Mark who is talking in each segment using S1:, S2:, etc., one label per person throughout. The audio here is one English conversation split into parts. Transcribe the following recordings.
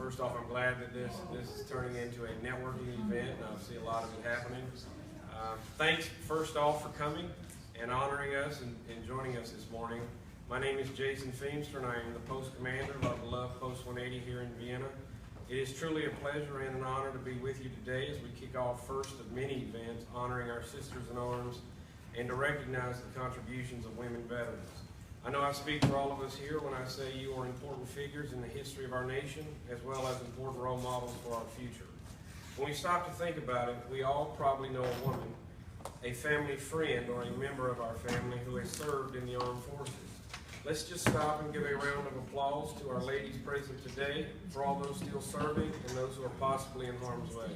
S1: First off, I'm glad that this is turning into a networking event, and I see a lot of it happening. Thanks, first off, for coming and honoring us and joining us this morning. My name is Jason Feenster, and I am the post commander of our beloved Post 180 here in Vienna. It is truly a pleasure and an honor to be with you today as we kick off first of many events honoring our sisters in arms and to recognize the contributions of women veterans. I know I speak for all of us here when I say you are important figures in the history of our nation, as well as important role models for our future. When we stop to think about it, we all probably know a woman, a family friend, or a member of our family who has served in the armed forces. Let's just stop and give a round of applause to our ladies present today, for all those still serving and those who are possibly in harm's way.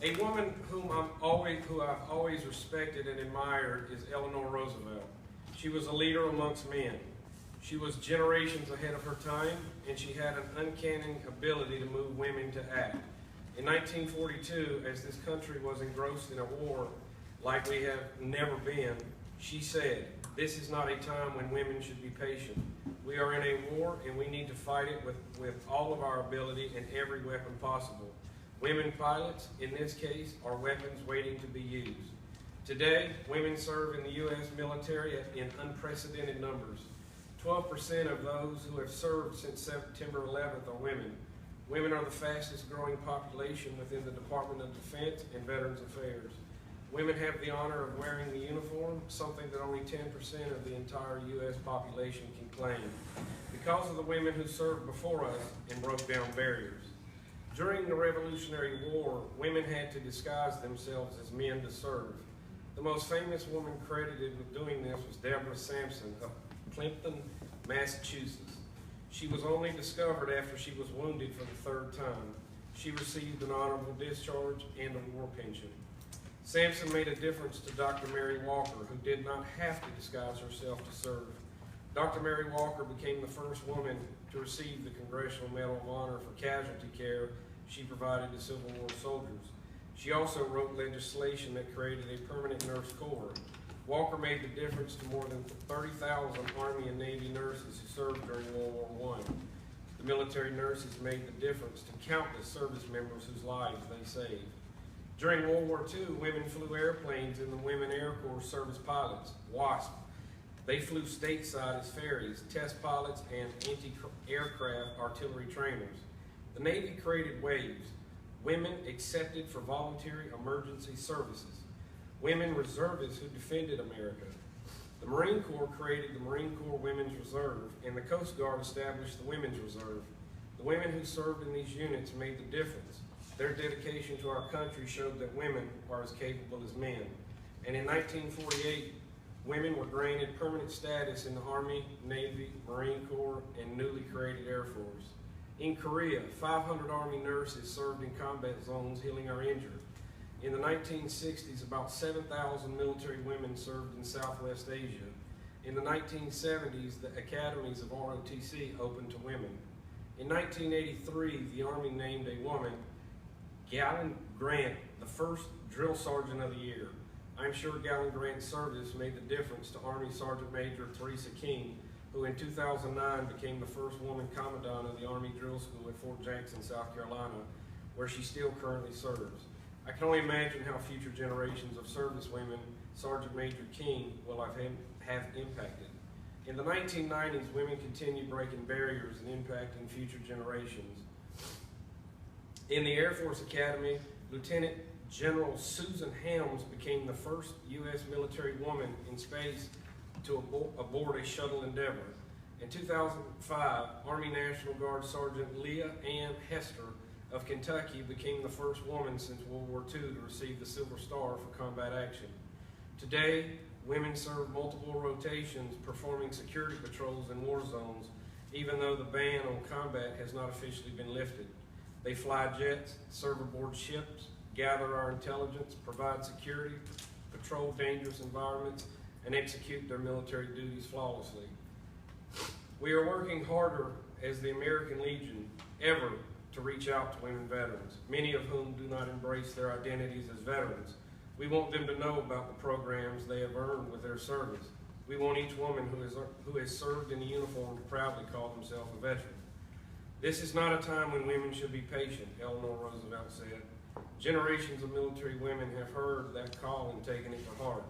S1: A woman who I've always respected and admired is Eleanor Roosevelt. She was a leader amongst men. She was generations ahead of her time, and she had an uncanny ability to move women to act. In 1942, as this country was engrossed in a war like we have never been, she said, "This is not a time when women should be patient. We are in a war, and we need to fight it with all of our ability and every weapon possible. Women pilots, in this case, are weapons waiting to be used." Today, women serve in the U.S. military in unprecedented numbers. 12% of those who have served since September 11th are women. Women are the fastest growing population within the Department of Defense and Veterans Affairs. Women have the honor of wearing the uniform, something that only 10% of the entire U.S. population can claim, because of the women who served before us and broke down barriers. During the Revolutionary War, women had to disguise themselves as men to serve. The most famous woman credited with doing this was Deborah Sampson of Clinton, Massachusetts. She was only discovered after she was wounded for the third time. She received an honorable discharge and a war pension. Sampson made a difference to Dr. Mary Walker, who did not have to disguise herself to serve. Dr. Mary Walker became the first woman to receive the Congressional Medal of Honor for casualty care she provided to Civil War soldiers. She also wrote legislation that created a permanent nurse corps. Walker made the difference to more than 30,000 Army and Navy nurses who served during World War I. The military nurses made the difference to countless service members whose lives they saved. During World War II, women flew airplanes in the Women Air Corps Service Pilots, WASP. They flew stateside as ferries, test pilots, and anti-aircraft artillery trainers. The Navy created WAVES, Women Accepted for Voluntary Emergency Services, women reservists who defended America. The Marine Corps created the Marine Corps Women's Reserve, and the Coast Guard established the Women's Reserve. The women who served in these units made the difference. Their dedication to our country showed that women are as capable as men. And in 1948, women were granted permanent status in the Army, Navy, Marine Corps, and newly created Air Force. In Korea, 500 Army nurses served in combat zones healing our injured. In the 1960s, about 7,000 military women served in Southwest Asia. In the 1970s, the academies of ROTC opened to women. In 1983, the Army named a woman, Galen Grant, the first drill sergeant of the year. I'm sure Galen Grant's service made the difference to Army Sergeant Major Teresa King, who in 2009 became the first woman commandant of the Army Drill School at Fort Jackson, South Carolina, where she still currently serves. I can only imagine how future generations of service women Sergeant Major King will have impacted. In the 1990s, women continued breaking barriers and impacting future generations. In the Air Force Academy, Lieutenant General Susan Helms became the first U.S. military woman in space to aboard a shuttle Endeavour. In 2005, Army National Guard Sergeant Leah Ann Hester of Kentucky became the first woman since World War II to receive the Silver Star for combat action. Today, women serve multiple rotations performing security patrols in war zones, even though the ban on combat has not officially been lifted. They fly jets, serve aboard ships, gather our intelligence, provide security, patrol dangerous environments, and execute their military duties flawlessly. We are working harder as the American Legion ever to reach out to women veterans, many of whom do not embrace their identities as veterans. We want them to know about the programs they have earned with their service. We want each woman who has served in the uniform to proudly call themselves a veteran. This is not a time when women should be patient, Eleanor Roosevelt said. Generations of military women have heard that call and taken it to heart.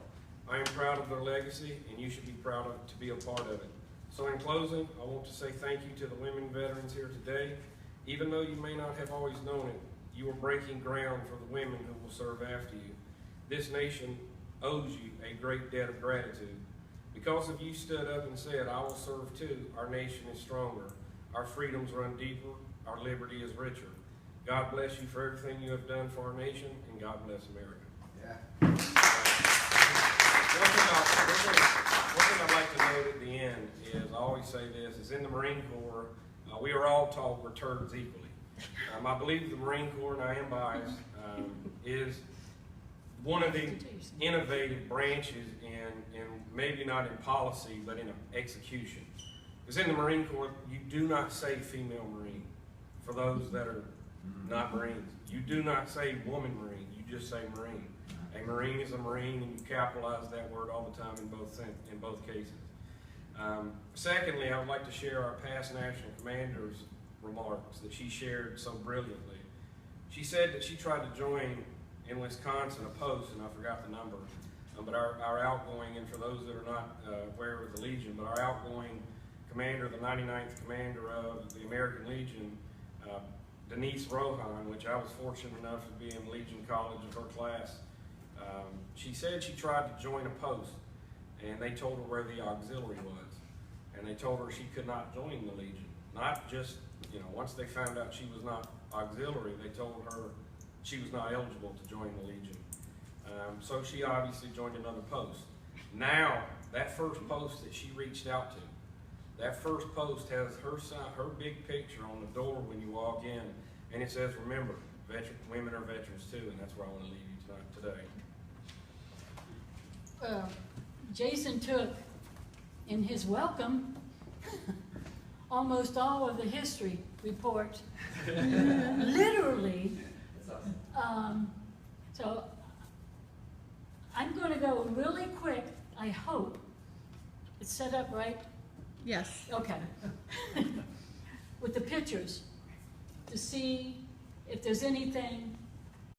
S1: I am proud of their legacy, and you should be proud to be a part of it. So in closing, I want to say thank you to the women veterans here today. Even though you may not have always known it, you are breaking ground for the women who will serve after you. This nation owes you a great debt of gratitude. Because of you stood up and said, I will serve too, our nation is stronger. Our freedoms run deeper, our liberty is richer. God bless you for everything you have done for our nation, and God bless America.
S2: Yeah.
S1: One thing I'd like to note at the end is, I always say this, is in the Marine Corps, we are all taught we're turds equally. I believe the Marine Corps, and I am biased, is one of the innovative branches in maybe not in policy, but in execution. Because in the Marine Corps, you do not say female Marine for those that are not Marines. You do not say woman Marine, you just say Marine. A Marine is a Marine, and you capitalize that word all the time in both cases. Secondly, I would like to share our past National Commander's remarks that she shared so brilliantly. She said that she tried to join in Wisconsin a post, and I forgot the number, but our outgoing, and for those that are not aware of the Legion, but our outgoing commander, the 99th commander of the American Legion, Denise Rohan, which I was fortunate enough to be in Legion College of her class, she said she tried to join a post, and they told her where the auxiliary was, and they told her she could not join the Legion. Not just, once they found out she was not auxiliary, they told her she was not eligible to join the Legion. So she obviously joined another post. Now, that first post that she reached out to, that first post has her big picture on the door when you walk in, and it says, remember, women are veterans too, and that's where I want to leave you today.
S3: Jason took, in his welcome, almost all of the history report, literally. So I'm going to go really quick, I hope. It's set up right?
S4: Yes.
S3: Okay. With the pictures, to see if there's anything